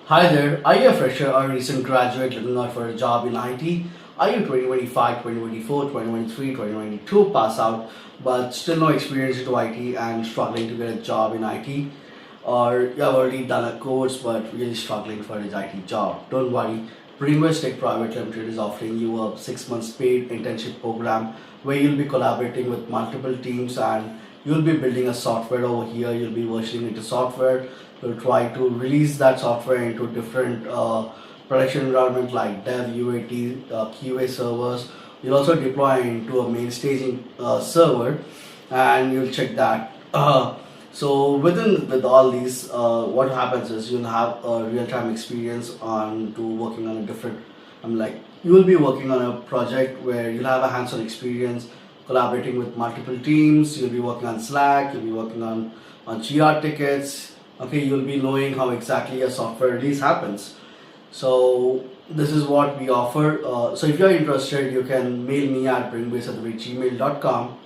Hi there, are you a fresher or a recent graduate looking out for a job in IT? Are you 2025, 2024, 2023, 2022 pass out but still no experience into IT and struggling to get a job in IT? Or you have already done a course but really struggling for his IT job? Don't worry, Bringways Tech Private Limited is offering you a 6 months paid internship program where you'll be collaborating with multiple teams and you'll be building a software over here. You'll be versioning into software. You'll try to release that software into different production environment like dev, UAT, QA servers. You'll also deploy into a main staging server, and you'll check that. So with all these, what happens is you'll have a real time experience on to working on a different. You will be working on a project where you'll have a hands on experience collaborating with multiple teams. You'll be working on Slack. You'll be working on GR tickets. Okay, you'll be knowing how exactly a software release happens. So this is what we offer. So if you're interested, you can mail me at bringways@gmail.com